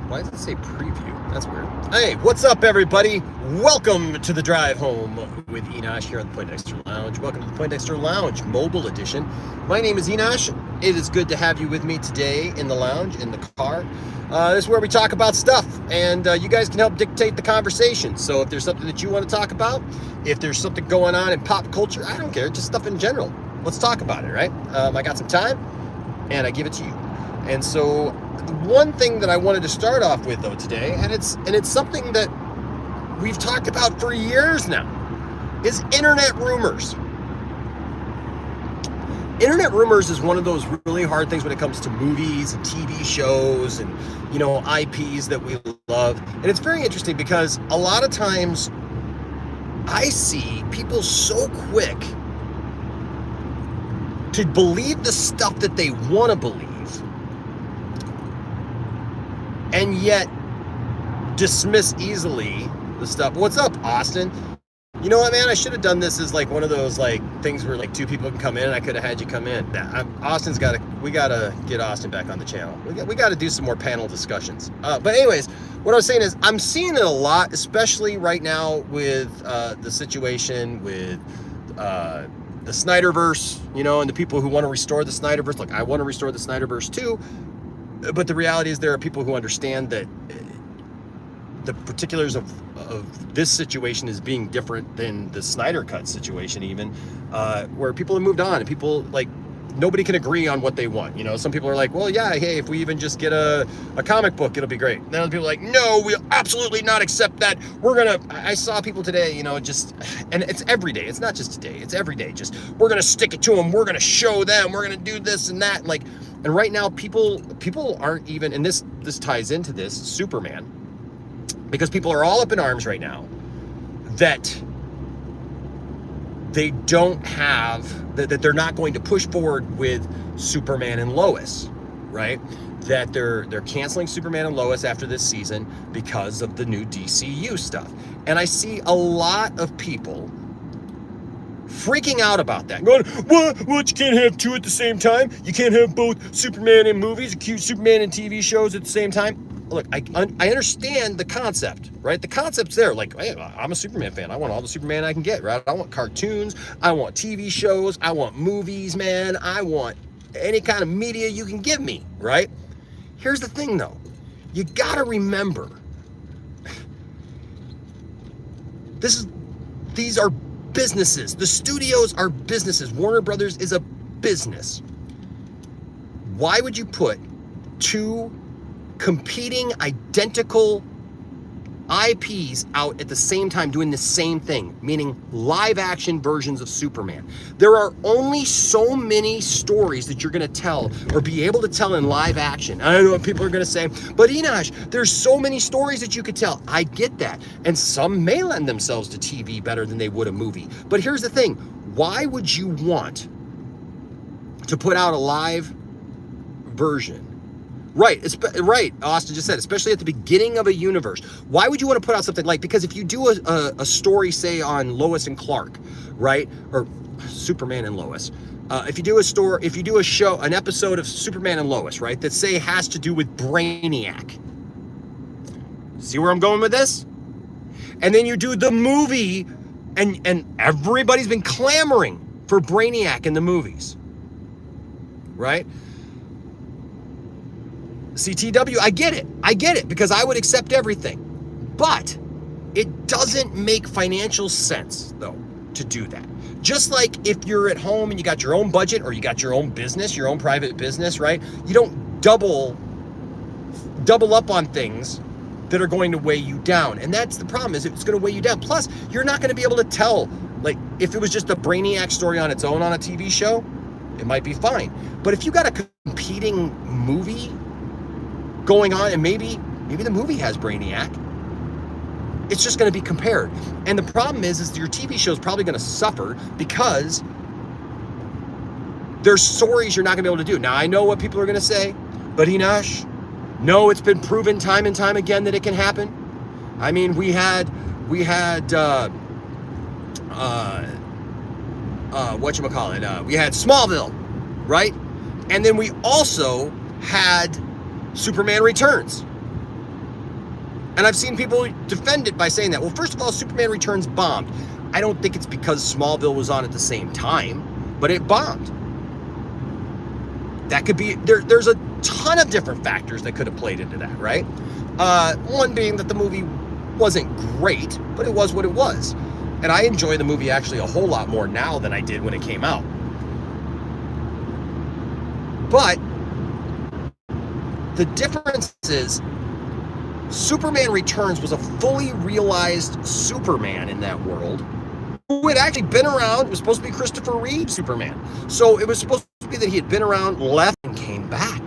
Why does it say preview? That's weird. Hey, what's up, everybody? Welcome to the drive home with Enosh here on the Poindexter Lounge. Welcome to the Poindexter Lounge Mobile Edition. My name is Enosh. It is good to have you with me today in the lounge, in the car. This is where we talk about stuff, and you guys can help dictate the conversation. So if there's something that you want to talk about, if there's something going on in pop culture, I don't care, just stuff in general. Let's talk about it, right? I got some time, and I give it to you. And so one thing that I wanted to start off with though today, and it's something that we've talked about for years now, is internet rumors. Internet rumors is one of those really hard things when it comes to movies and TV shows and, you know, IPs that we love. And it's very interesting because a lot of times I see people so quick to believe the stuff that they want to believe, and yet dismiss easily the stuff. What's up, Austin? You know what, man? I should have done this as like one of those like things where like two people can come in, and I could have had you come in. We gotta get Austin back on the channel. We gotta do some more panel discussions. But anyways, what I was saying is I'm seeing it a lot, especially right now with the situation with the Snyderverse, you know, and the people who want to restore the Snyderverse. Like, I want to restore the Snyderverse too. But the reality is there are people who understand that the particulars of this situation is being different than the Snyder Cut situation even, where people have moved on and people, like, nobody can agree on what they want. You know, some people are like, well, yeah, hey, if we even just get a comic book, it'll be great. And other people are like, no, we'll absolutely not accept that. I saw people today, you know, and it's every day. It's not just today. It's every day. Just, we're going to stick it to them. We're going to show them. We're going to do this and that. And right now, people aren't even, and this ties into this, Superman, because people are all up in arms right now that they don't have, that they're not going to push forward with Superman and Lois, right? That they're canceling Superman and Lois after this season because of the new DCU stuff. And I see a lot of people freaking out about that. Going, what, you can't have two at the same time? You can't have both Superman in movies, Superman in TV shows at the same time? Look, I understand the concept, right? The concept's there. Like, hey, I'm a Superman fan. I want all the Superman I can get, right? I want cartoons. I want TV shows. I want movies, man. I want any kind of media you can give me, right? Here's the thing, though. You gotta remember, these are businesses. The studios are businesses. Warner Brothers is a business. Why would you put two competing identical IPs out at the same time doing the same thing, meaning live action versions of Superman? There are only so many stories that you're going to tell or be able to tell in live action. I don't know what people are going to say, but Enosh, there's so many stories that you could tell. I get that. And some may lend themselves to TV better than they would a movie. But here's the thing. Why would you want to put out a live version? Right, Austin just said, especially at the beginning of a universe. Why would you want to put out something like, because if you do a story, say, on Lois and Clark, right, or Superman and Lois, if you do a show, an episode of Superman and Lois, right, that, say, has to do with Brainiac. See where I'm going with this? And then you do the movie, and everybody's been clamoring for Brainiac in the movies, right? CTW, I get it, because I would accept everything. But it doesn't make financial sense, though, to do that. Just like if you're at home and you got your own budget or you got your own business, your own private business, right? You don't double up on things that are going to weigh you down. And that's the problem, is it's going to weigh you down. Plus, you're not going to be able to tell, like, if it was just a Brainiac story on its own on a TV show, it might be fine. But if you got a competing movie going on, and maybe the movie has Brainiac, it's just going to be compared. And the problem is your TV show is probably going to suffer because there's stories you're not going to be able to do. Now, I know what people are going to say, but Enosh, no, it's been proven time and time again that it can happen. I mean, we had whatchamacallit, we had Smallville, right? And then we also had Superman Returns. And I've seen people defend it by saying that. Well, first of all, Superman Returns bombed. I don't think it's because Smallville was on at the same time, but it bombed. That could be, there's a ton of different factors that could have played into that, right? One being that the movie wasn't great, but it was what it was. And I enjoy the movie actually a whole lot more now than I did when it came out. But the difference is Superman Returns was a fully realized Superman in that world who had actually been around. It was supposed to be Christopher Reeve Superman. So it was supposed to be that he had been around, left, and came back.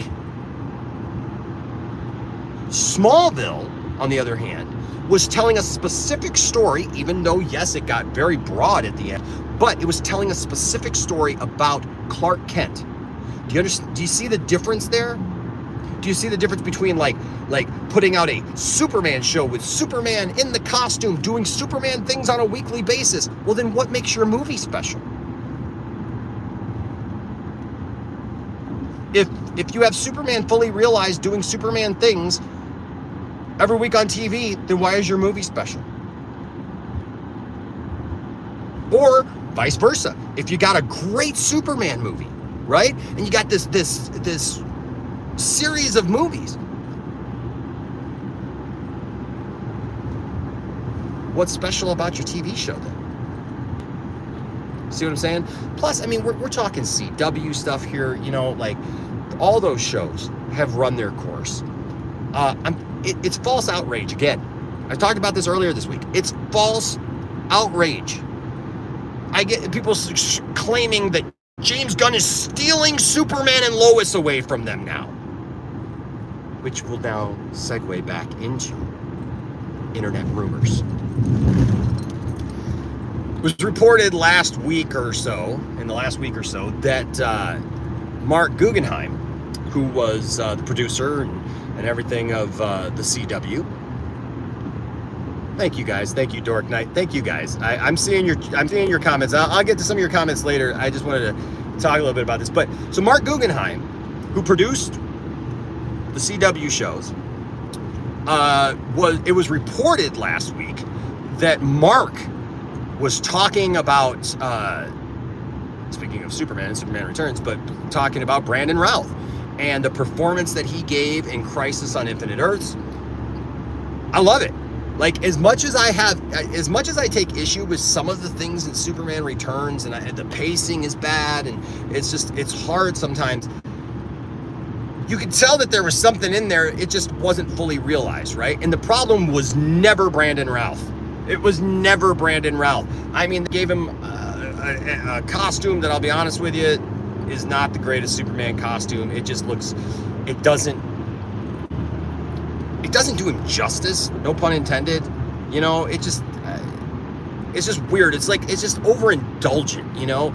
Smallville, on the other hand, was telling a specific story, even though, yes, it got very broad at the end, but it was telling a specific story about Clark Kent. Do you see the difference there? Do you see the difference between like putting out a Superman show with Superman in the costume doing Superman things on a weekly basis? Well, then what makes your movie special? If you have Superman fully realized doing Superman things every week on TV, then why is your movie special? Or vice versa. If you got a great Superman movie, right? And you got this series of movies. What's special about your TV show then? See what I'm saying? Plus, I mean, we're talking CW stuff here, you know, like all those shows have run their course. It's false outrage again. I talked about this earlier this week. It's false outrage. I get people claiming that James Gunn is stealing Superman and Lois away from them now, which will now segue back into internet rumors. It was reported in the last week or so, that Mark Guggenheim, who was the producer and everything of the CW. Thank you guys. Thank you, Dork Knight. Thank you guys. I'm seeing your comments. I'll get to some of your comments later. I just wanted to talk a little bit about this. But so Mark Guggenheim, who produced the CW shows, it was reported last week that Mark was talking about, speaking of Superman and Superman Returns, but talking about Brandon Routh and the performance that he gave in Crisis on Infinite Earths. I love it. Like, as much as I take issue with some of the things in Superman Returns, and the pacing is bad, and it's hard sometimes. You could tell that there was something in there, it just wasn't fully realized, right? And the problem was never Brandon Routh. It was never Brandon Routh. I mean, they gave him a costume that, I'll be honest with you, is not the greatest Superman costume. It just looks, it doesn't do him justice, no pun intended. You know, it's just weird. It's just overindulgent, you know?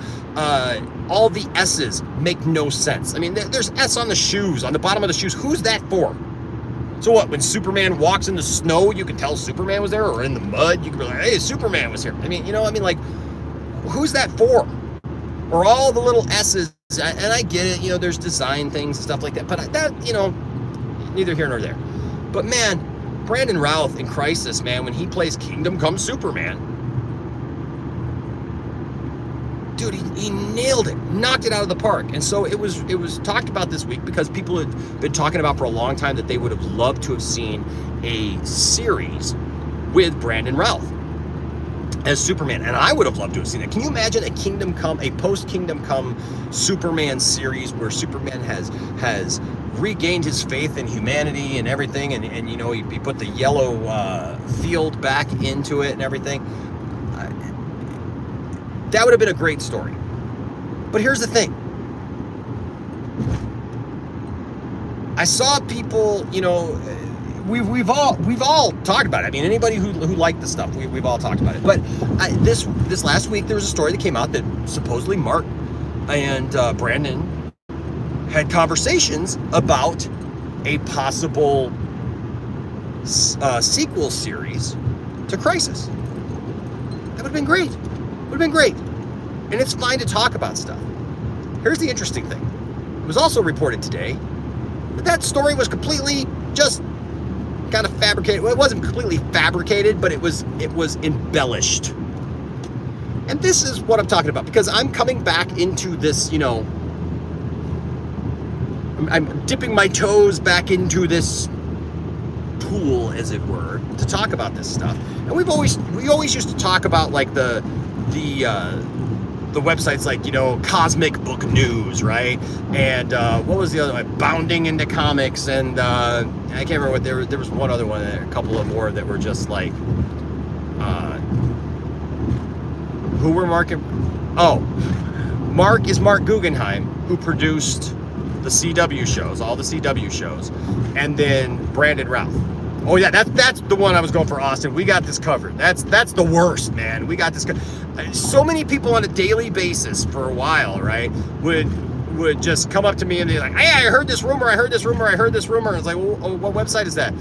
All the S's make no sense. I mean, there's S on the shoes, on the bottom of the shoes. Who's that for? So what, when Superman walks in the snow, you can tell Superman was there, or in the mud, you can be like, hey, Superman was here. I mean, you know, like, who's that for? Or all the little S's, and I get it, you know, there's design things and stuff like that, but that, you know, neither here nor there. But man, Brandon Routh in Crisis, man, when he plays Kingdom Come Superman, dude, he nailed it, knocked it out of the park. And so it was talked about this week because people had been talking about for a long time that they would have loved to have seen a series with Brandon Routh as Superman, and I would have loved to have seen it. Can you imagine a post-Kingdom Come Superman series where Superman has regained his faith in humanity and everything, and you know, he put the yellow field back into it and everything? That would have been a great story. But here's the thing. I saw people, you know, we've all talked about it. I mean, anybody who liked the stuff, we've all talked about it. But this last week, there was a story that came out that supposedly Mark and Brandon had conversations about a possible sequel series to Crisis. That would have been great. Would have been great. And it's fine to talk about stuff. Here's the interesting thing. It was also reported today that story was completely just kind of fabricated. Well, it wasn't completely fabricated, but it was embellished. And this is what I'm talking about, because I'm coming back into this, you know, I'm dipping my toes back into this pool, as it were, to talk about this stuff. And we always used to talk about like the websites like, you know, Cosmic Book News, right? And what was the other one? Bounding into Comics, and I can't remember what there was one other one, a couple of more that were just like who were marking. Oh, Mark Guggenheim, who produced the CW shows, all the CW shows, and then Brandon Routh. Oh yeah, that's the one I was going for, Austin. We got this covered. That's the worst, man. We got this. So many people on a daily basis for a while, right, would just come up to me and be like, "Hey, I heard this rumor. I heard this rumor. I heard this rumor." And it's like, well, what website is that?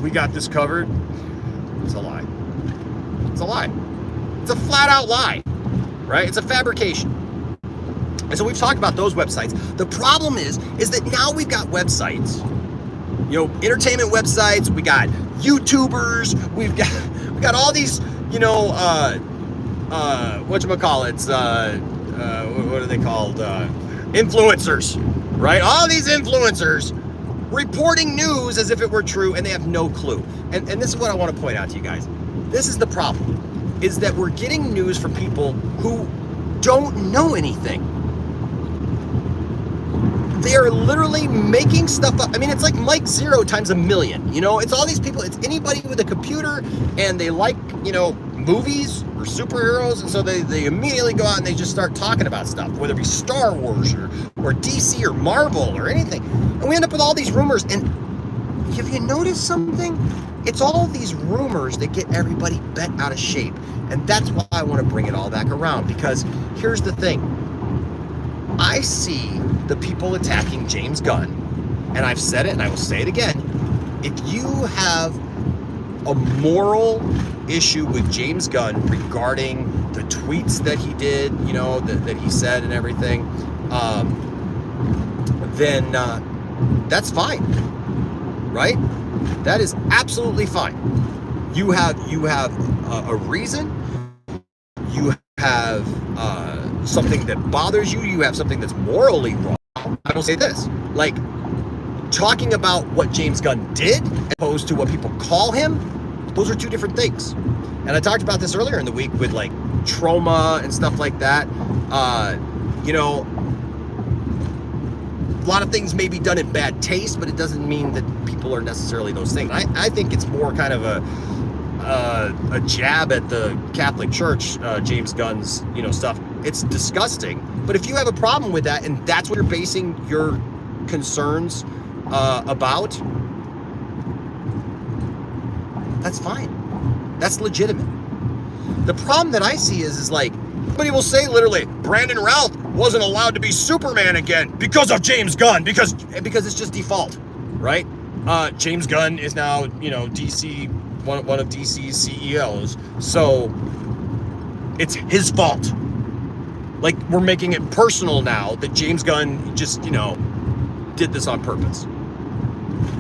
We got this covered. It's a lie. It's a lie. It's a flat out lie, right? It's a fabrication. And so we've talked about those websites. The problem is that now we've got websites, you know, entertainment websites. We got YouTubers. We've got all these, you know, whatchamacallits, what are they called? Influencers, right? All these influencers reporting news as if it were true, and they have no clue. And this is what I want to point out to you guys. This is the problem, is that we're getting news from people who don't know anything. They are literally making stuff up. I mean, it's like Mike Zero times a million. You know, it's all these people. It's anybody with a computer, and they like, you know, movies or superheroes, and so they immediately go out and they just start talking about stuff, whether it be Star Wars or DC or Marvel or anything. And we end up with all these rumors. And have you noticed something? It's all these rumors that get everybody bent out of shape. And that's why I want to bring it all back around, because here's the thing. I see the people attacking James Gunn, and I've said it and I will say it again. If you have a moral issue with James Gunn regarding the tweets that he did, you know, that he said and everything, then that's fine, right? That is absolutely fine. You have a reason. You have something that bothers you. You have something that's morally wrong. I will say this, like, talking about what James Gunn did as opposed to what people call him, those are two different things. And I talked about this earlier in the week with like trauma and stuff like that. You know, a lot of things may be done in bad taste, but it doesn't mean that people are necessarily those things. I think it's more kind of a jab at the Catholic Church, James Gunn's, you know, stuff. It's disgusting. But if you have a problem with that, and that's what you're basing your concerns about, that's fine. That's legitimate. The problem that I see is like, somebody will say literally, Brandon Routh wasn't allowed to be Superman again because of James Gunn, because it's just default, right? James Gunn is now, you know, DC, one of DC's CEOs, so it's his fault. Like, we're making it personal now that James Gunn just, you know, did this on purpose.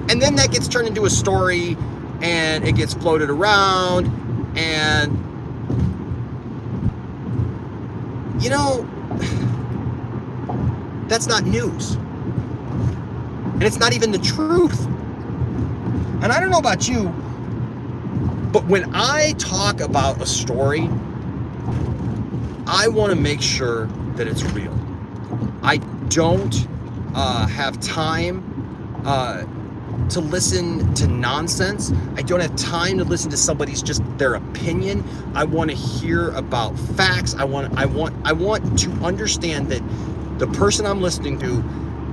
And then that gets turned into a story, and it gets floated around, and, you know, that's not news. And it's not even the truth. And I don't know about you, but when I talk about a story, I want to make sure that it's real. I don't have time to listen to nonsense. I don't have time to listen to somebody's just their opinion. I want to hear about facts. I want to understand that the person I'm listening to,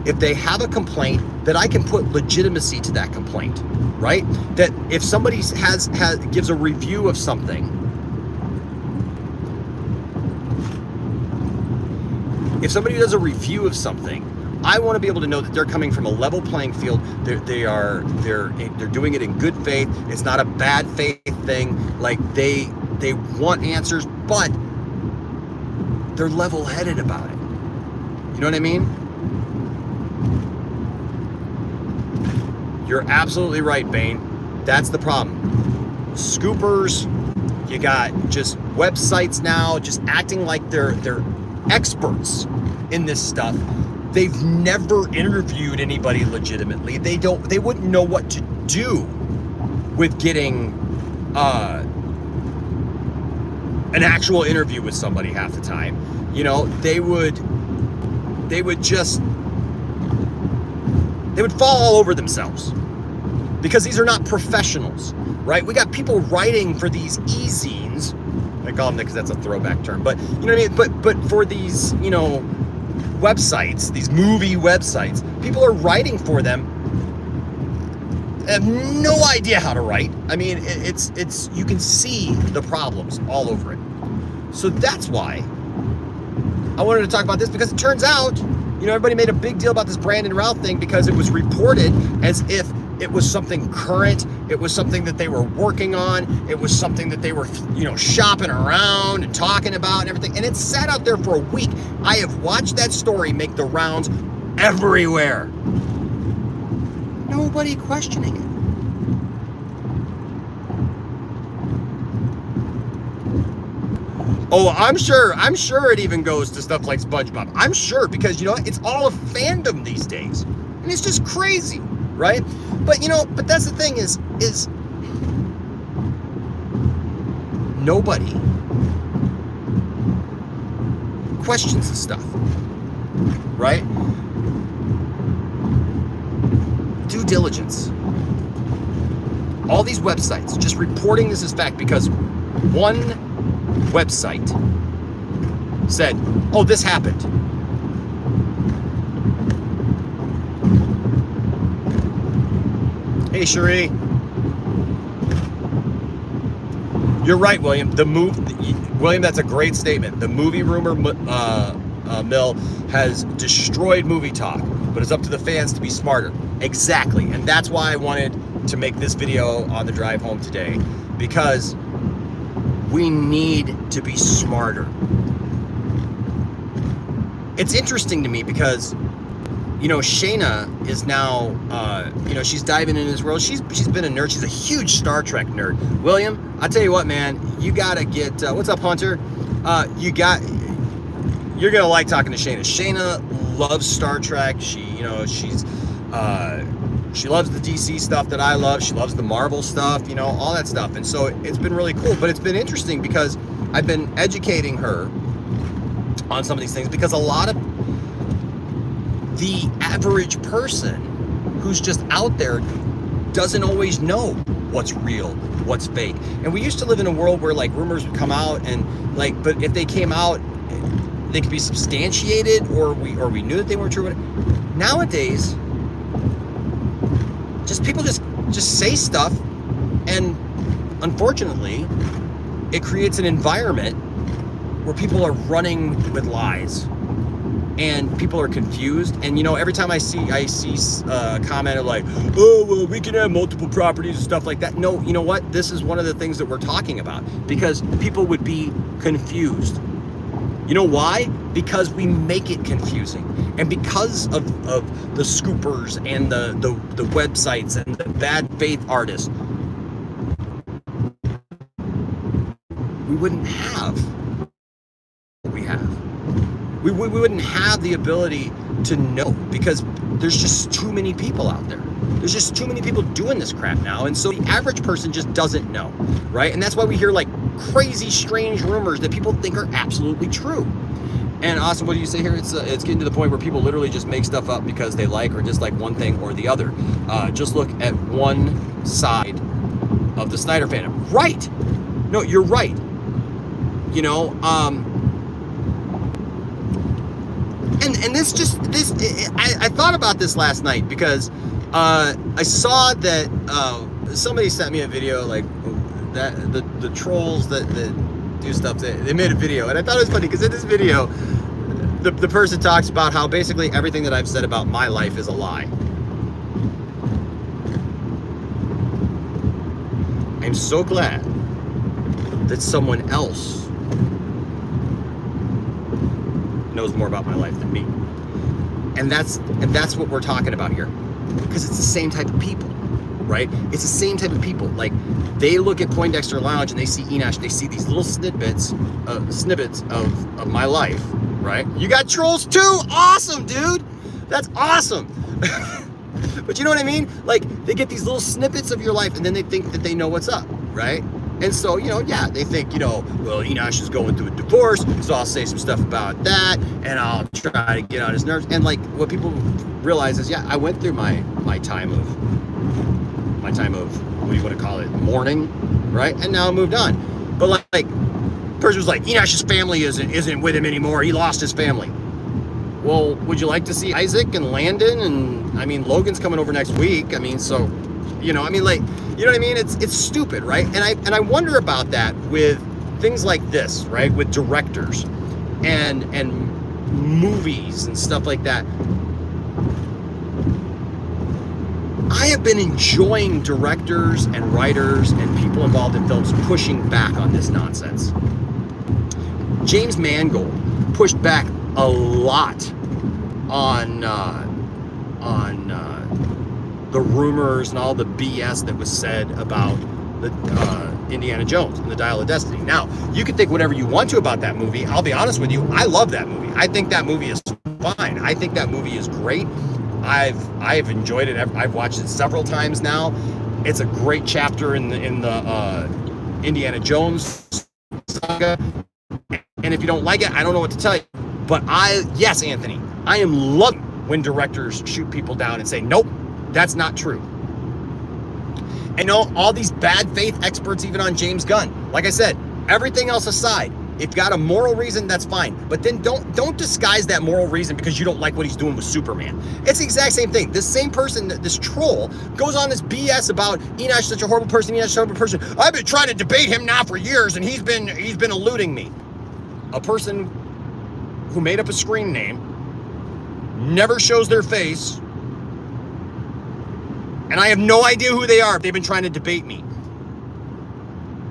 if they have a complaint, that I can put legitimacy to that complaint, right? That if somebody gives a review of something, if somebody does a review of something, I want to be able to know that they're coming from a level playing field. They're doing it in good faith. It's not a bad faith thing. Like, they want answers, but they're level-headed about it. You know what I mean? You're absolutely right, Bane. That's the problem. Scoopers, you got just websites now just acting like they're experts in this stuff. They've never interviewed anybody legitimately. They wouldn't know what to do with getting an actual interview with somebody half the time. You know, they would fall all over themselves because these are not professionals, right? We got people writing for these e-zines. I call them that because that's a throwback term, but you know what I mean? But for these, you know, websites, these movie websites, people are writing for them. I have no idea how to write. I mean, it's you can see the problems all over it. So that's why I wanted to talk about this, because it turns out, you know, everybody made a big deal about this Brandon Routh thing because it was reported as if it was something current. It was something that they were working on. It was something that they were, you know, shopping around and talking about and everything. And it sat out there for a week. I have watched that story make the rounds everywhere. Nobody questioning it. Oh, I'm sure it even goes to stuff like SpongeBob. I'm sure, because, you know, it's all a fandom these days. And it's just crazy, right? But, you know, but that's the thing is nobody questions the stuff, right? Due diligence. All these websites just reporting this as fact because one website said, oh, this happened. Hey, Cherie. You're right, William. William, that's a great statement. The movie rumor mill has destroyed movie talk, but it's up to the fans to be smarter. Exactly. And that's why I wanted to make this video on the drive home today, because we need to be smarter. It's interesting to me because, you know, Shayna is now, you know, she's diving in this world. She's been a nerd. She's a huge Star Trek nerd. William, I'll tell you what, man, you gotta get, what's up, Hunter? You're gonna like talking to Shayna. Shayna loves Star Trek. She, you know, she loves the DC stuff that I love. She loves the Marvel stuff, you know, all that stuff. And so it's been really cool. But it's been interesting because I've been educating her on some of these things, because a lot of the average person who's just out there doesn't always know what's real, what's fake. And we used to live in a world where, like, rumors would come out and, like, but if they came out, they could be substantiated, or we knew that they weren't true. Nowadays, just people just say stuff, and unfortunately, it creates an environment where people are running with lies, and people are confused. And, you know, every time I see a comment of like, oh, well, we can have multiple properties and stuff like that. No, you know what? This is one of the things that we're talking about, because people would be confused. You know why? Because we make it confusing. And because of the scoopers and the websites and the bad faith artists, we wouldn't have what we have. We wouldn't have the ability to know, because there's just too many people out there. There's just too many people doing this crap now. And so the average person just doesn't know, right? And that's why we hear like crazy, strange rumors that people think are absolutely true. And Austin, what do you say here? It's getting to the point where people literally just make stuff up because they like or dislike one thing or the other. Just look at one side of the Snyder fandom. Right. No, you're right. You know, and I thought about this last night, because I saw that somebody sent me a video, like that the trolls that do stuff, they made a video, and I thought it was funny because in this video the person talks about how basically everything that I've said about my life is a lie. I'm so glad that someone else knows more about my life than me. And that's what we're talking about here, because it's the same type of people. right? It's the same type of people. Like, they look at Poindexter Lounge and they see Enosh, they see these little snippets of my life, right? You got trolls too? Awesome, dude. That's awesome. But you know what I mean? Like, they get these little snippets of your life and then they think that they know what's up, right? And so, you know, yeah, they think, you know, well, Enosh is going through a divorce, so I'll say some stuff about that, and I'll try to get on his nerves. And like, what people realize is, yeah, I went through my time of, what do you want to call it, mourning, right? And now I moved on. But like, person was like, Enosh's family isn't with him anymore. He lost his family. Well, would you like to see Isaac and Landon? And I mean, Logan's coming over next week. I mean, so, you know, I mean, like, you know what I mean? It's stupid, right? And I wonder about that with things like this, right? With directors and movies and stuff like that. I have been enjoying directors and writers and people involved in films pushing back on this nonsense. James Mangold pushed back a lot on the rumors and all the BS that was said about the Indiana Jones and the Dial of Destiny. Now, you can think whatever you want to about that movie. I'll be honest with you, I love that movie. I think that movie is fine. I think that movie is great. I've enjoyed it. I've watched it several times now. It's a great chapter in the Indiana Jones saga. And if you don't like it, I don't know what to tell you. But yes, Anthony, I am loving when directors shoot people down and say, nope, that's not true. And all these bad faith experts, even on James Gunn, like I said, everything else aside, if you've got a moral reason, that's fine. But then don't disguise that moral reason because you don't like what he's doing with Superman. It's the exact same thing. This same person, this troll, goes on this BS about Enosh such a horrible person, Enosh such a horrible person. I've been trying to debate him now for years, and he's been eluding me. A person who made up a screen name, never shows their face, and I have no idea who they are if they've been trying to debate me.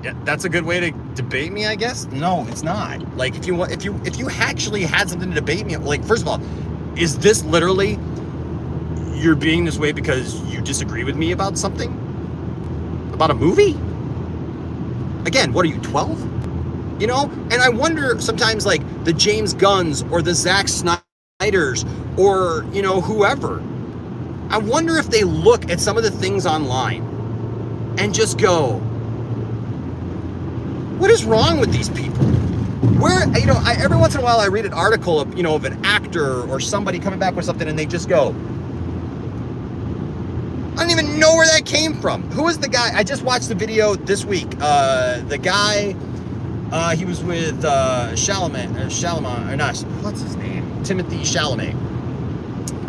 Yeah, that's a good way to debate me, I guess? No, it's not. Like, if you actually had something to debate me, like, first of all, is this literally you're being this way because you disagree with me about something? About a movie? Again, what are you, 12? You know? And I wonder sometimes, like, the James Gunns or the Zack Snyders or, you know, whoever, I wonder if they look at some of the things online and just go, what is wrong with these people? Where, you know, every once in a while I read an article of, you know, of an actor or somebody coming back with something and they just go, I don't even know where that came from. Who is the guy? I just watched the video this week. The guy, he was with Chalamet, or not, what's his name? Timothy Chalamet.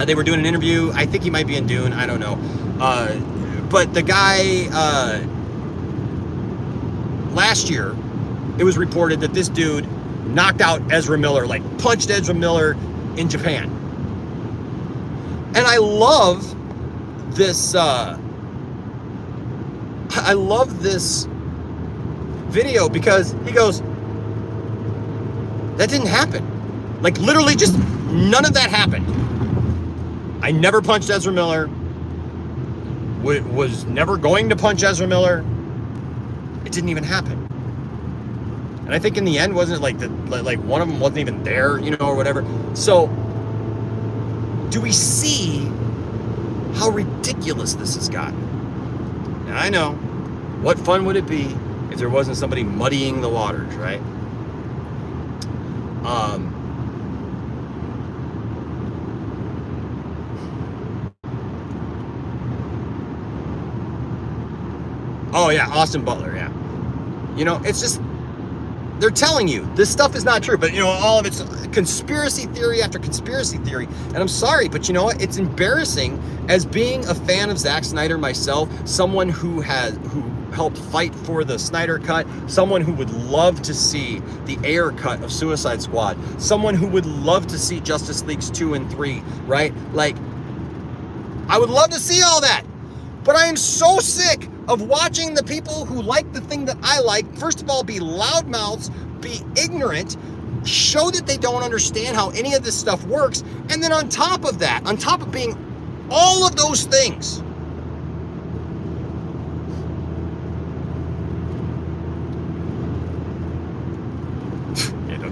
They were doing an interview. I think he might be in Dune. I don't know. But the guy, last year, it was reported that this dude knocked out Ezra Miller, like punched Ezra Miller in Japan. And I love this, video because he goes, that didn't happen. Like, literally just none of that happened. I never punched Ezra Miller. Was never going to punch Ezra Miller. It didn't even happen. And I think in the end, wasn't it like one of them wasn't even there, you know, or whatever. So, do we see how ridiculous this has gotten? Now, I know, what fun would it be if there wasn't somebody muddying the waters, right? Oh yeah, Austin Butler, yeah. You know, it's just, they're telling you this stuff is not true, but you know, all of it's conspiracy theory after conspiracy theory. And I'm sorry, but you know what? It's embarrassing as being a fan of Zack Snyder myself, someone who helped fight for the Snyder Cut, someone who would love to see the Ayer cut of Suicide Squad, someone who would love to see Justice Leagues 2 and 3, right? Like, I would love to see all that. But I am so sick of watching the people who like the thing that I like, first of all, be loudmouths, be ignorant, show that they don't understand how any of this stuff works, and then on top of that, on top of being all of those things,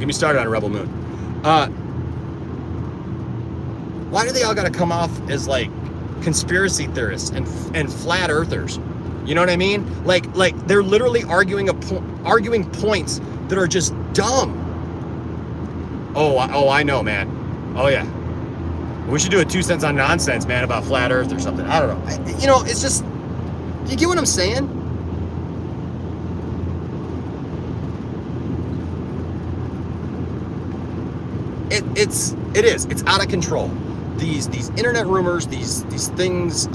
get me started on Rebel Moon. Why do they all got to come off as like conspiracy theorists and flat earthers? You know what I mean? Like they're literally arguing points that are just dumb. Oh, I know, man. Oh yeah. We should do a 2 cents on nonsense, man, about flat Earth or something. I don't know. It's just, you get what I'm saying? It is. It's out of control. These internet rumors, these things.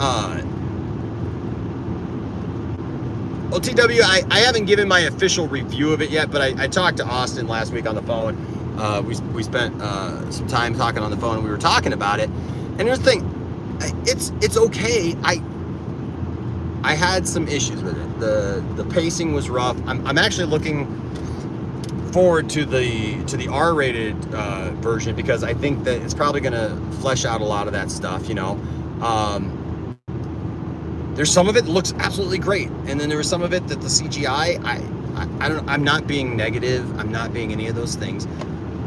OTW, I haven't given my official review of it yet, but I talked to Austin last week on the phone. We spent some time talking on the phone, and we were talking about it. And here's the thing, it's okay. I had some issues with it. The pacing was rough. I'm actually looking forward to the R-rated version, because I think that it's probably going to flesh out a lot of that stuff. There's some of it that looks absolutely great, and then there was some of it that the CGI, I'm not being negative, I'm not being any of those things.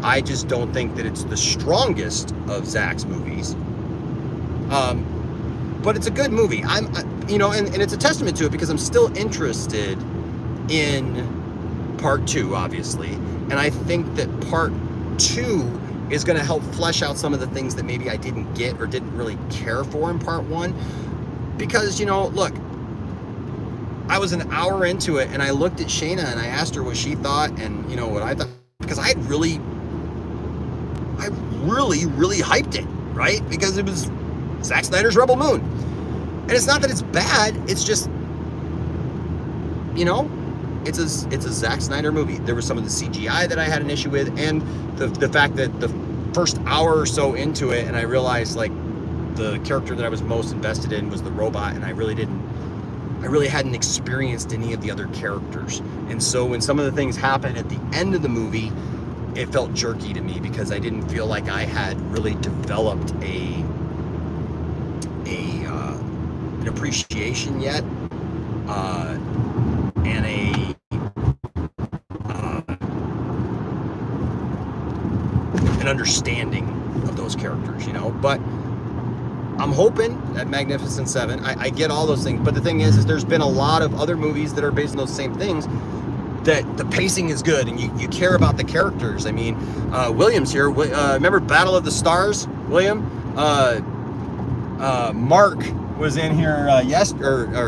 I just don't think that it's the strongest of Zach's movies. But it's a good movie. And it's a testament to it, because I'm still interested in part 2, obviously. And I think that part 2 is going to help flesh out some of the things that maybe I didn't get or didn't really care for in part 1. Because, look, I was an hour into it, and I looked at Shayna and I asked her what she thought and, what I thought. Because I really hyped it, right? Because it was Zack Snyder's Rebel Moon. And it's not that it's bad, it's just, it's a Zack Snyder movie. There was some of the CGI that I had an issue with, and the fact that the first hour or so into it, and I realized, like, the character that I was most invested in was the robot, and I really hadn't experienced any of the other characters. And so when some of the things happened at the end of the movie, it felt jerky to me, because I didn't feel like I had really developed an appreciation yet, and an understanding of those characters, But I'm hoping at Magnificent 7, I get all those things, but the thing is there's been a lot of other movies that are based on those same things, that the pacing is good and you care about the characters. I mean, William's here. Remember Battle of the Stars, William? Mark was in here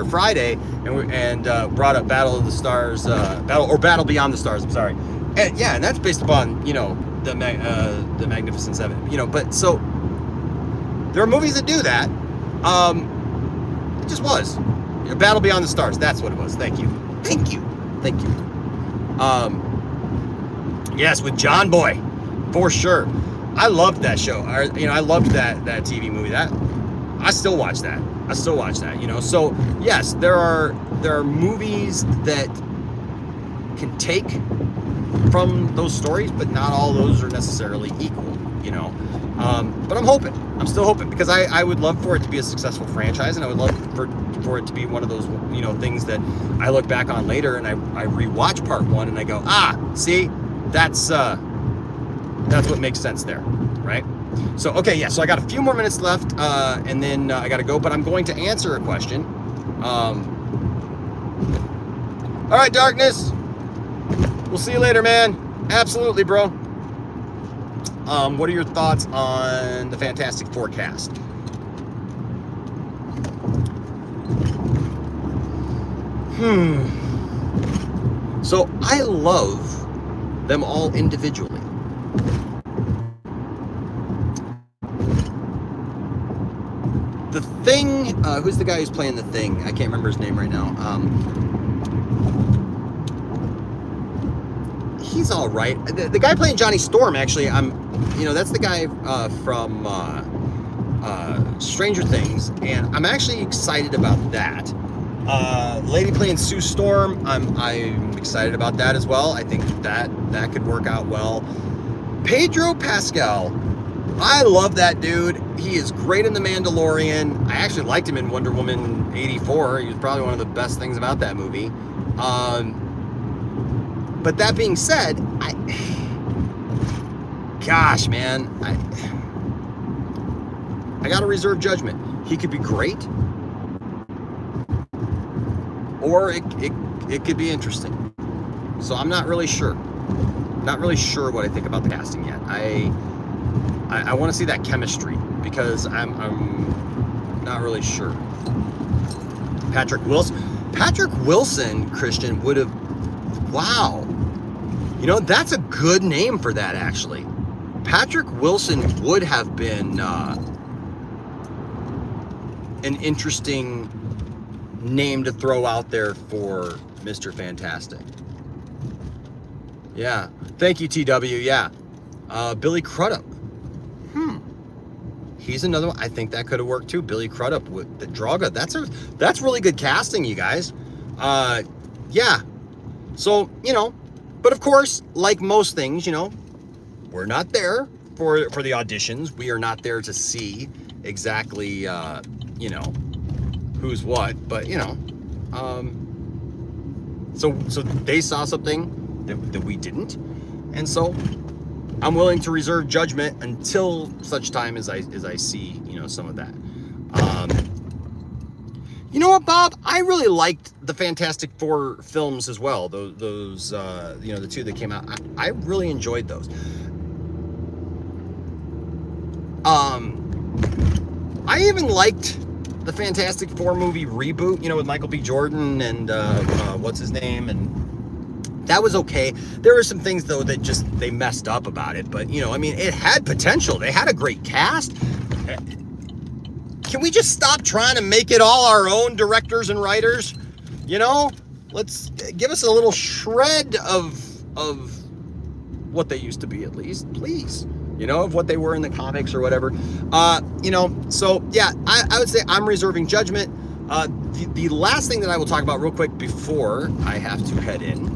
Friday and brought up Battle of the Stars, Battle Beyond the Stars. I'm sorry. And that's based upon the Magnificent 7. But so there are movies that do that. It just was Battle Beyond the Stars. That's what it was. Thank you. Yes, with John Boy, for sure. I loved that show. I loved that TV movie. That I still watch that. So yes, there are movies that can take from those stories, but not all those are necessarily equal. But I'm still hoping, because I would love for it to be a successful franchise, and I would love for it to be one of those things that I look back on later and I rewatch part 1 and I go, see, that's what makes sense there, right? So okay, so I got a few more minutes left, and then I got to go, but I'm going to answer a question. All right, Darkness, we'll see you later, man. Absolutely, bro. What are your thoughts on the Fantastic Four cast? So I love them all individually. The Thing, who's the guy who's playing the Thing? I can't remember his name right now. He's all right. The guy playing Johnny Storm, actually, that's the guy from Stranger Things, and I'm actually excited about that. Lady playing Sue Storm, I'm excited about that as well. I think that could work out well. Pedro Pascal, I love that dude. He is great in The Mandalorian. I actually liked him in Wonder Woman 84. He was probably one of the best things about that movie. But that being said, gosh, man, I got to reserve judgment. He could be great, or it could be interesting. So I'm not really sure. Not really sure what I think about the casting yet. I want to see that chemistry because I'm not really sure. Patrick Wilson, Christian, would have, wow. You know, that's a good name for that, actually. Patrick Wilson would have been an interesting name to throw out there for Mr. Fantastic. Yeah. Thank you, TW. Yeah. Billy Crudup. He's another one. I think that could have worked too. Billy Crudup with the Draga. That's really good casting, you guys. Yeah. So, you know, but of course, like most things, you know, we're not there for the auditions. We are not there to see exactly, you know, who's what. But, you know, so they saw something that we didn't. And so I'm willing to reserve judgment until such time as I see, you know, some of that. You know what, Bob? I really liked the Fantastic Four films as well. Those you know, the two that came out. I really enjoyed those. I even liked the Fantastic Four movie reboot, you know, with Michael B. Jordan and what's his name, and that was okay. There were some things though that just they messed up about it, but you know, I mean, it had potential. They had a great cast. Can we just stop trying to make it all our own directors and writers? You know, let's give us a little shred of what they used to be, at least, please. You know, of what they were in the comics or whatever. You know, so yeah, I would say I'm reserving judgment. The last thing that I will talk about real quick before I have to head in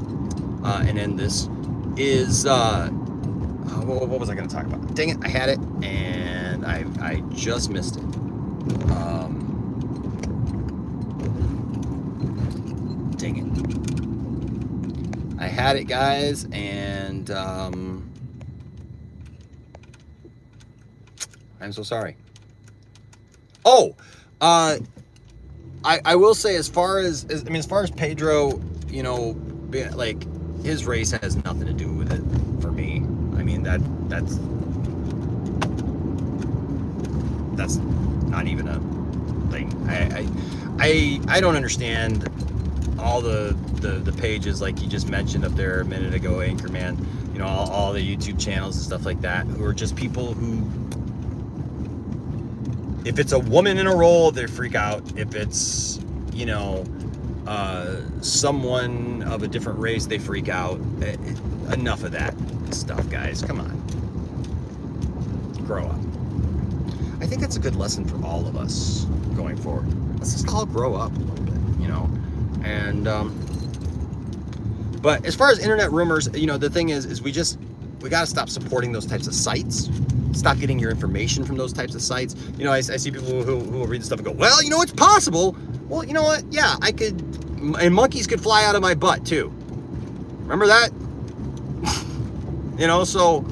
and end this is what was I going to talk about? Dang it, I had it and I just missed it. Dang it, I had it, guys, and I'm so sorry. Oh, I will say, as far as Pedro, you know, like, his race has nothing to do with it for me. I mean, that's not even a thing. I don't understand all the pages like you just mentioned up there a minute ago, Anchorman. You know, all the YouTube channels and stuff like that, who are just people who, if it's a woman in a role, they freak out. If it's, you know, someone of a different race, they freak out. Enough of that stuff, guys. Come on. Grow up. I think that's a good lesson for all of us going forward. Let's just all grow up a little bit, you know. And, but as far as internet rumors, you know, the thing is we got to stop supporting those types of sites. Stop getting your information from those types of sites. You know, I see people who will read the stuff and go, well, you know, it's possible. Well, you know what? Yeah, I could, and monkeys could fly out of my butt too. Remember that? You know, so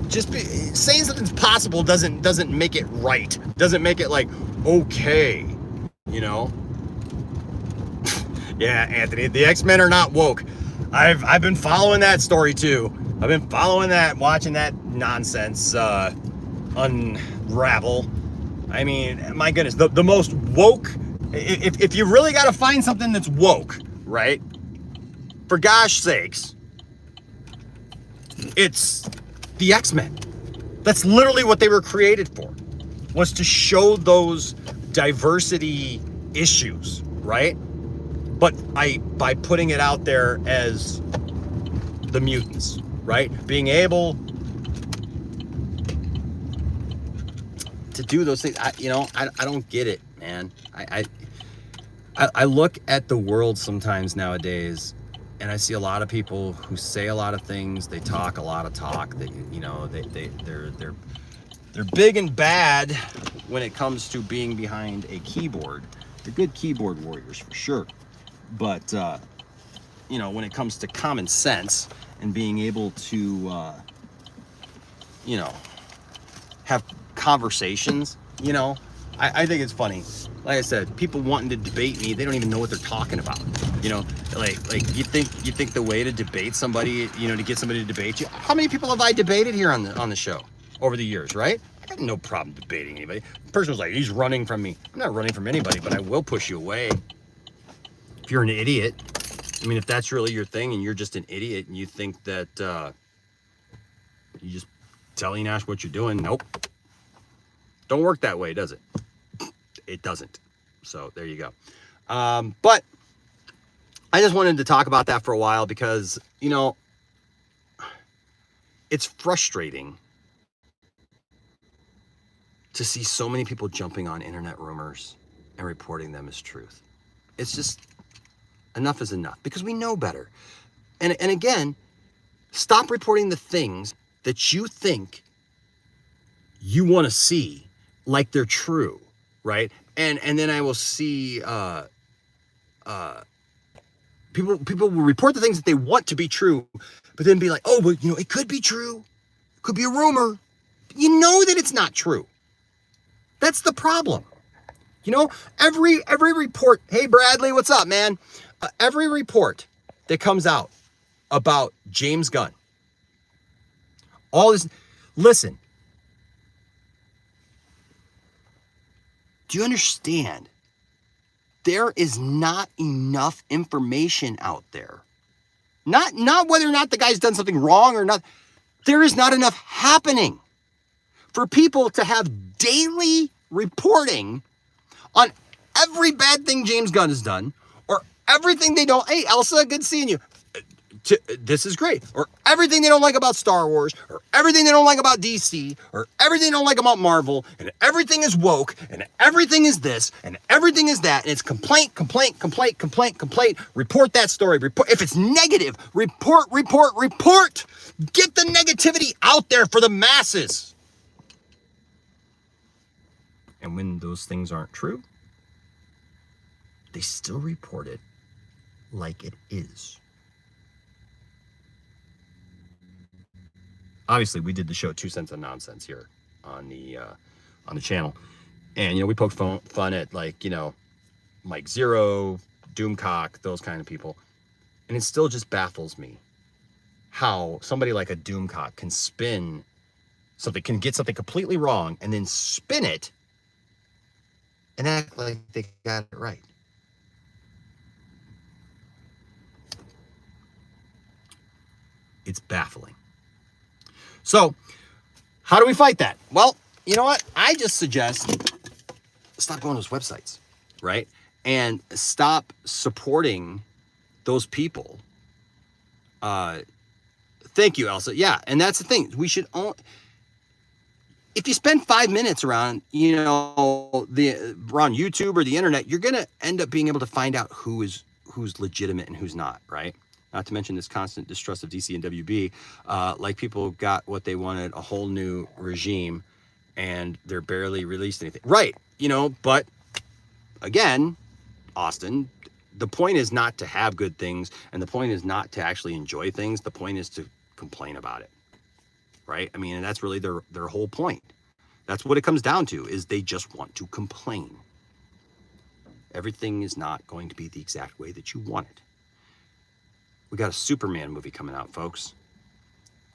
just saying something's possible doesn't make it right. Doesn't make it like okay, you know. Yeah, Anthony, the X-Men are not woke. I've been following that story too. I've been following that, watching that nonsense unravel. I mean, my goodness, the most woke. If you really got to find something that's woke, right? For gosh sakes, it's the X-Men. That's literally what they were created for, was to show those diversity issues, right? But by putting it out there as the mutants, right? Being able to do those things, I don't get it, man. I look at the world sometimes nowadays, and I see a lot of people who say a lot of things. They talk a lot of talk. They, you know, they're big and bad when it comes to being behind a keyboard. They're good keyboard warriors for sure, but you know, when it comes to common sense and being able to you know, have conversations, you know. I think it's funny. Like I said, people wanting to debate me, they don't even know what they're talking about. You know, like you think the way to debate somebody, you know, to get somebody to debate you. How many people have I debated here on the show over the years, right? I got no problem debating anybody. The person was like, he's running from me. I'm not running from anybody, but I will push you away. If you're an idiot, I mean, if that's really your thing and you're just an idiot and you think that you just telling Ash what you're doing, nope. Don't work that way, does it? It doesn't. So there you go. But I just wanted to talk about that for a while because, you know, it's frustrating to see so many people jumping on internet rumors and reporting them as truth. It's just, enough is enough because we know better. And again, stop reporting the things that you think you want to see like they're true, right? And then I will see people will report the things that they want to be true, but then be like, oh, well, you know, it could be true. It could be a rumor. You know that it's not true. That's the problem. You know, every report, hey, Bradley, what's up, man? Every report that comes out about James Gunn, all this, listen, do you understand? There is not enough information out there. Not whether or not the guy's done something wrong or not. There is not enough happening for people to have daily reporting on every bad thing James Gunn has done or everything they don't. Hey, Elsa, good seeing you. This is great. Or everything they don't like about Star Wars, or everything they don't like about DC, or everything they don't like about Marvel, and everything is woke, and everything is this, and everything is that, and it's complaint. Report that story. Report. If it's negative, report. Get the negativity out there for the masses. And when those things aren't true, they still report it like it is. Obviously, we did the show 2 Cents of Nonsense here on the channel, and you know we poked fun at, like, you know, Mike Zero, Doomcock, those kind of people, and it still just baffles me how somebody like a Doomcock can spin something, can get something completely wrong, and then spin it and act like they got it right. It's baffling. So, how do we fight that? Well, you know what? I just suggest stop going to those websites, right? And stop supporting those people. Thank you, Elsa. Yeah, and that's the thing. We should only, if you spend 5 minutes around, you know, around YouTube or the internet, you're gonna end up being able to find out who's legitimate and who's not, right? Not to mention this constant distrust of DC and WB. Like, people got what they wanted, a whole new regime, and they're barely released anything. Right, you know, but again, Austin, the point is not to have good things, and the point is not to actually enjoy things. The point is to complain about it, right? I mean, and that's really their whole point. That's what it comes down to, is they just want to complain. Everything is not going to be the exact way that you want it. We got a Superman movie coming out, folks.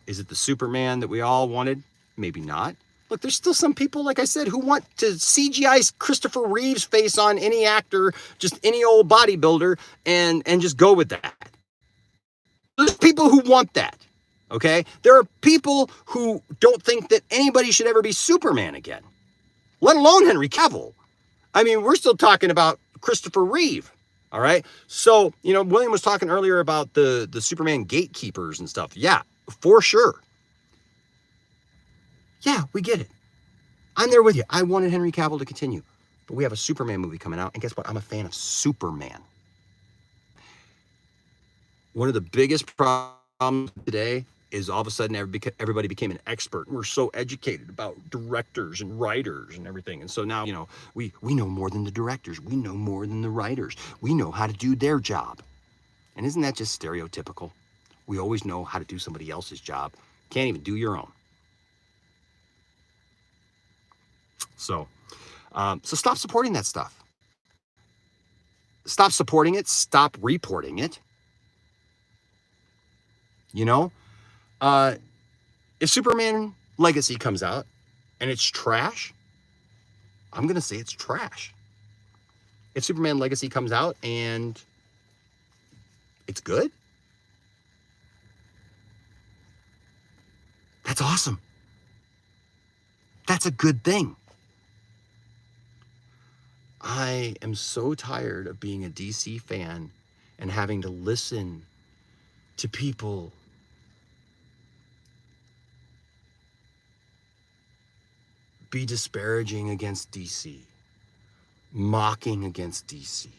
Is it the Superman that we all wanted? Maybe not. Look, there's still some people, like I said, who want to CGI Christopher Reeve's face on any actor, just any old bodybuilder, and just go with that. There's people who want that, okay? There are people who don't think that anybody should ever be Superman again, let alone Henry Cavill. I mean, we're still talking about Christopher Reeve. All right. So, you know, William was talking earlier about the Superman gatekeepers and stuff. Yeah, for sure. Yeah, we get it. I'm there with you. I wanted Henry Cavill to continue, but we have a Superman movie coming out. And guess what? I'm a fan of Superman. One of the biggest problems today is all of a sudden everybody became an expert. We're so educated about directors and writers and everything. And so now, you know, we know more than the directors. We know more than the writers. We know how to do their job. And isn't that just stereotypical? We always know how to do somebody else's job. Can't even do your own. So, so stop supporting that stuff. Stop supporting it. Stop reporting it. You know, uh, if Superman Legacy comes out and it's trash, I'm going to say it's trash. If Superman Legacy comes out and it's good, that's awesome. That's a good thing. I am so tired of being a DC fan and having to listen to people be disparaging against DC, mocking against DC,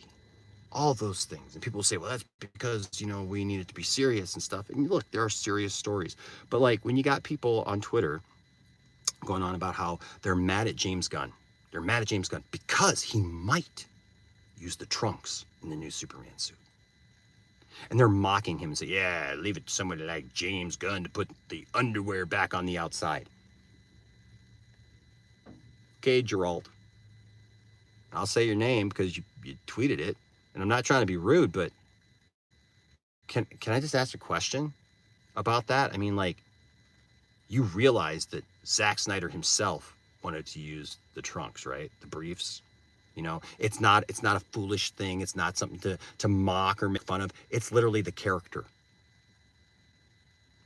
all those things. And people say, well, that's because, we need it to be serious and stuff. And look, there are serious stories. But like when you got people on Twitter going on about how they're mad at James Gunn. They're mad at James Gunn because he might use the trunks in the new Superman suit. And they're mocking him and say, yeah, leave it to somebody like James Gunn to put the underwear back on the outside. Okay, Gerald. I'll say your name because you tweeted it. And I'm not trying to be rude, but can I just ask a question about that? I mean, like, you realize that Zack Snyder himself wanted to use the trunks, right? The briefs. It's not a foolish thing. It's not something to mock or make fun of. It's literally the character.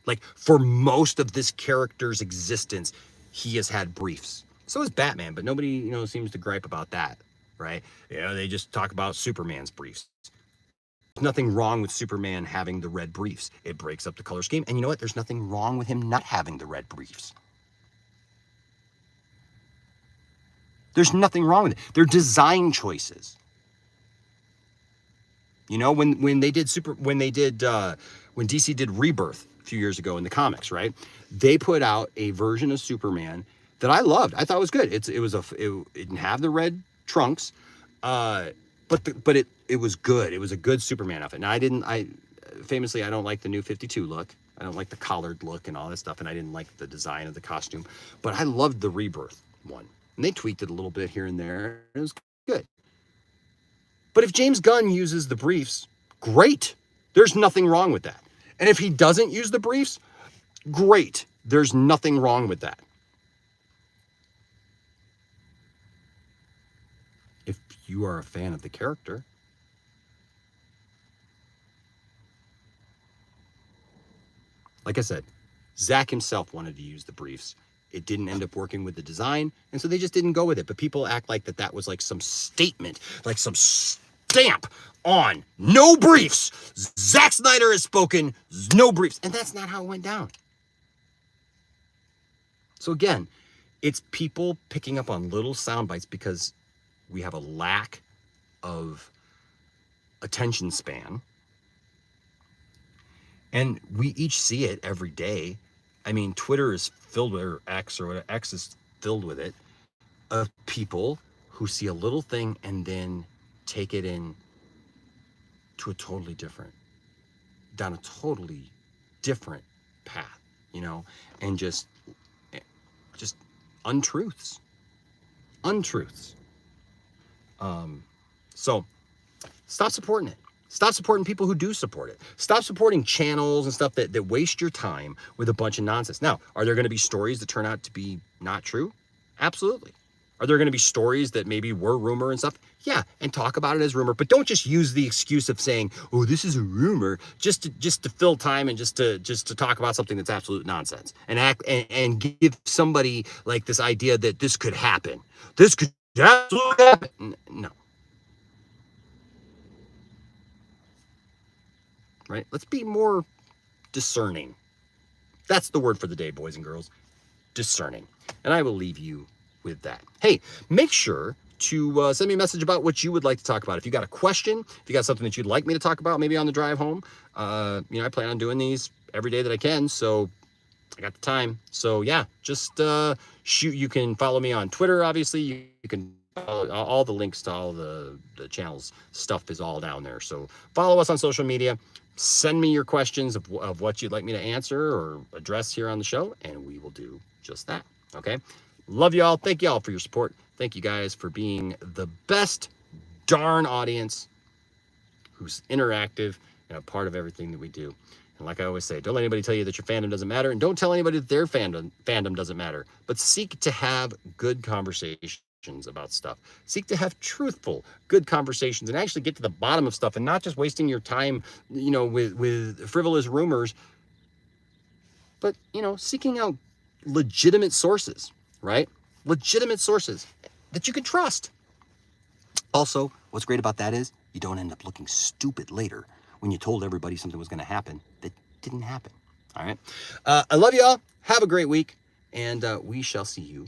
Like, for most of this character's existence, he has had briefs. So is Batman, but nobody, seems to gripe about that, right? They just talk about Superman's briefs. There's nothing wrong with Superman having the red briefs. It breaks up the color scheme. And you know what? There's nothing wrong with him not having the red briefs. There's nothing wrong with it. They're design choices. When DC did Rebirth a few years ago in the comics, right? They put out a version of Superman that I loved. I thought it was good. It didn't have the red trunks, but it was good. It was a good Superman outfit. Now I famously don't like the new 52 look. I don't like the collared look and all this stuff, and I didn't like the design of the costume. But I loved the Rebirth one. And they tweaked it a little bit here and there. It was good. But if James Gunn uses the briefs, great. There's nothing wrong with that. And if he doesn't use the briefs, great. There's nothing wrong with that. If you are a fan of the character, like I said, Zack himself wanted to use the briefs. It didn't end up working with the design, and so they just didn't go with it. But people act like that was like some statement, like some stamp on no briefs. Zack Snyder has spoken, no briefs. And that's not how it went down. So again, it's people picking up on little sound bites because we have a lack of attention span. And we each see it every day. I mean, Twitter is filled with, or X is filled with it, of people who see a little thing and then take it in to down a totally different path, and just untruths. So stop supporting it. Stop supporting people who do support it. Stop supporting channels and stuff that waste your time with a bunch of nonsense. Now, are there going to be stories that turn out to be not true? Absolutely. Are there going to be stories that maybe were rumor and stuff? Yeah, and talk about it as rumor, but don't just use the excuse of saying, "Oh, this is a rumor," just to fill time and just to talk about something that's absolute nonsense and give somebody like this idea that this could happen. This could absolutely happen. No. Right? Let's be more discerning. That's the word for the day, boys and girls. Discerning. And I will leave you with that. Hey, make sure to send me a message about what you would like to talk about. If you got a question, if you got something that you'd like me to talk about, maybe on the drive home. I plan on doing these every day that I can, so I got the time. So yeah, just shoot. You can follow me on Twitter, obviously. You can follow all the links to all the channels. Stuff is all down there. So follow us on social media. Send me your questions of what you'd like me to answer or address here on the show, and we will do just that. Okay? Love y'all. Thank y'all for your support. Thank you guys for being the best darn audience who's interactive and a part of everything that we do. And like I always say, don't let anybody tell you that your fandom doesn't matter, and don't tell anybody that their fandom doesn't matter. But seek to have good conversations about stuff. Seek to have truthful, good conversations and actually get to the bottom of stuff and not just wasting your time, with frivolous rumors, but, seeking out legitimate sources, right? Legitimate sources that you can trust. Also, what's great about that is you don't end up looking stupid later when you told everybody something was going to happen that didn't happen. All right. I love y'all. Have a great week, and we shall see you